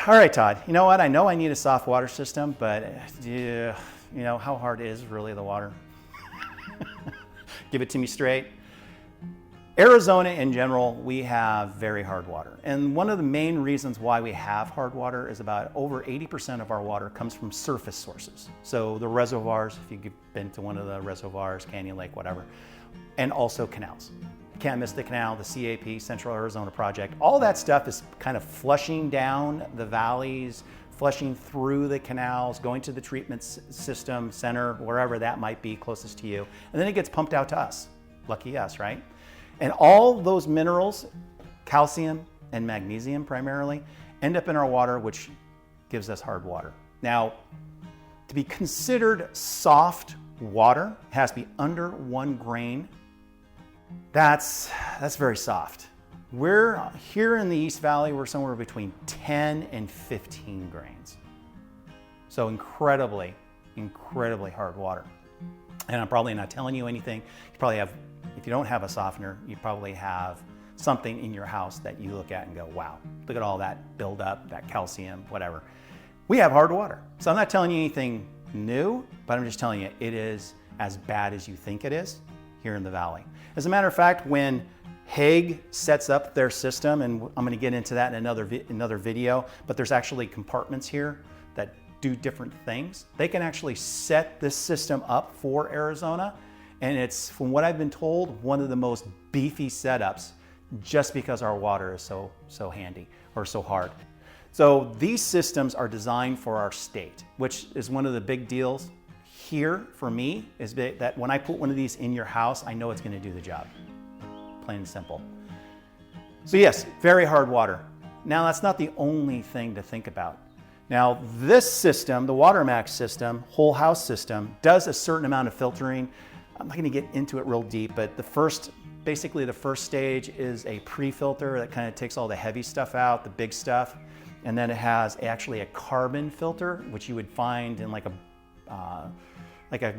All right, Todd, you know what? I know I need a soft water system, but yeah, you know, how hard is really the water? Give it to me straight. Arizona in general, we have very hard water. And one of the main reasons why we have hard water is about over 80% of our water comes from surface sources. So the reservoirs, if you've been to one of the reservoirs, Canyon Lake, whatever, and also canals. Can't miss the canal, the CAP, Central Arizona Project. All that stuff is kind of flushing down the valleys, flushing through the canals, going to the treatment system center, wherever that might be closest to you. And then it gets pumped out to us. Lucky us, right? And all those minerals, calcium and magnesium primarily, end up in our water, which gives us hard water. Now, to be considered soft water, it has to be under 1 grain. That's very soft. We're here in the East Valley, we're somewhere between 10 and 15 grains. So incredibly hard water. And I'm probably not telling you anything. You probably have, if you don't have a softener, you probably have something in your house that you look at and go, wow, look at all that buildup, that calcium, whatever. We have hard water. So I'm not telling you anything new, but I'm just telling you it is as bad as you think it is here in the valley. As a matter of fact, when Hague sets up their system, and I'm going to get into that in another video, but there's actually compartments here that do different things. They can actually set this system up for Arizona, and it's, from what I've been told, one of the most beefy setups just because our water is so handy or so hard. So these systems are designed for our state, which is one of the big deals here for me, is that when I put one of these in your house, I know it's going to do the job. Plain and simple. So yes, very hard water. Now that's not the only thing to think about. Now this system, the WaterMax system, whole house system, does a certain amount of filtering. I'm not going to get into it real deep, but basically the first stage is a pre-filter that kind of takes all the heavy stuff out, the big stuff. And then it has actually a carbon filter, which you would find in like a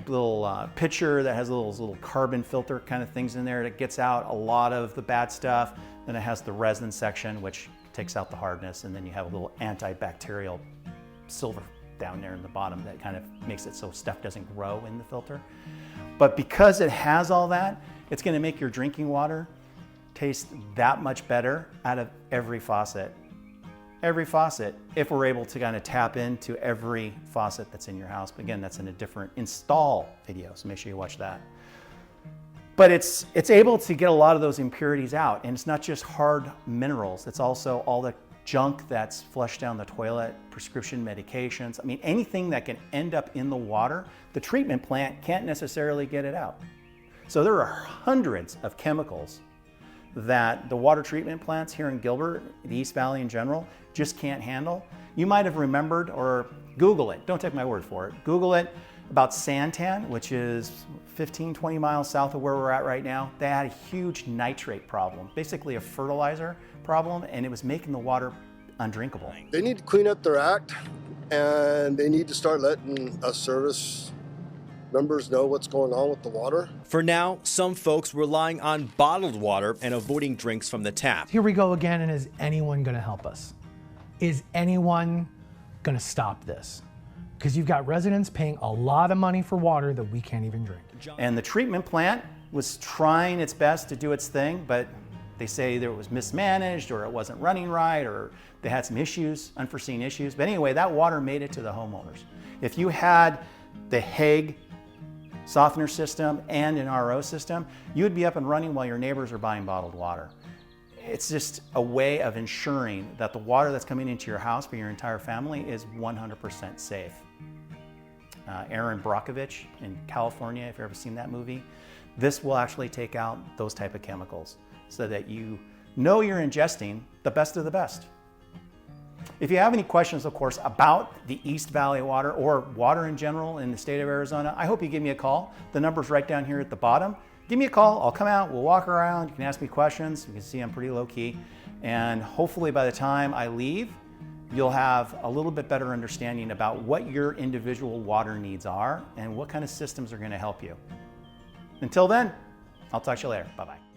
little pitcher that has those little carbon filter kind of things in there that gets out a lot of the bad stuff. Then it has the resin section, which takes out the hardness. And then you have a little antibacterial silver down there in the bottom that kind of makes it so stuff doesn't grow in the filter. But because it has all that, it's going to make your drinking water taste that much better out of every faucet. Every faucet, if we're able to kind of tap into every faucet that's in your house. But again, that's in a different install video, so make sure you watch that. But it's able to get a lot of those impurities out, and it's not just hard minerals, it's also all the junk that's flushed down the toilet, prescription medications. I mean, anything that can end up in the water, the treatment plant can't necessarily get it out. So there are hundreds of chemicals that the water treatment plants here in Gilbert, the East Valley in general, just can't handle. You might have remembered, or Google it, don't take my word for it, Google it, about Santan, which is 15, 20 miles south of where we're at right now. They had a huge nitrate problem, basically a fertilizer problem, and it was making the water undrinkable. They need to clean up their act, and they need to start letting us service members know what's going on with the water. For now, some folks relying on bottled water and avoiding drinks from the tap. Here we go again, and is anyone going to help us? Is anyone going to stop this? Because you've got residents paying a lot of money for water that we can't even drink. And the treatment plant was trying its best to do its thing, but they say that it was mismanaged, or it wasn't running right, or they had some issues, unforeseen issues. But anyway, that water made it to the homeowners. If you had the Hague softener system and an RO system, you would be up and running while your neighbors are buying bottled water. It's just a way of ensuring that the water that's coming into your house for your entire family is 100% safe. Aaron Brockovich in California, if you've ever seen that movie, this will actually take out those type of chemicals so that you know you're ingesting the best of the best. If you have any questions, of course, about the East Valley water or water in general in the state of Arizona, I hope you give me a call. The number's right down here at the bottom. Give me a call, I'll come out, we'll walk around, you can ask me questions. You can see I'm pretty low key. And hopefully by the time I leave, you'll have a little bit better understanding about what your individual water needs are and what kind of systems are going to help you. Until then, I'll talk to you later. Bye-bye.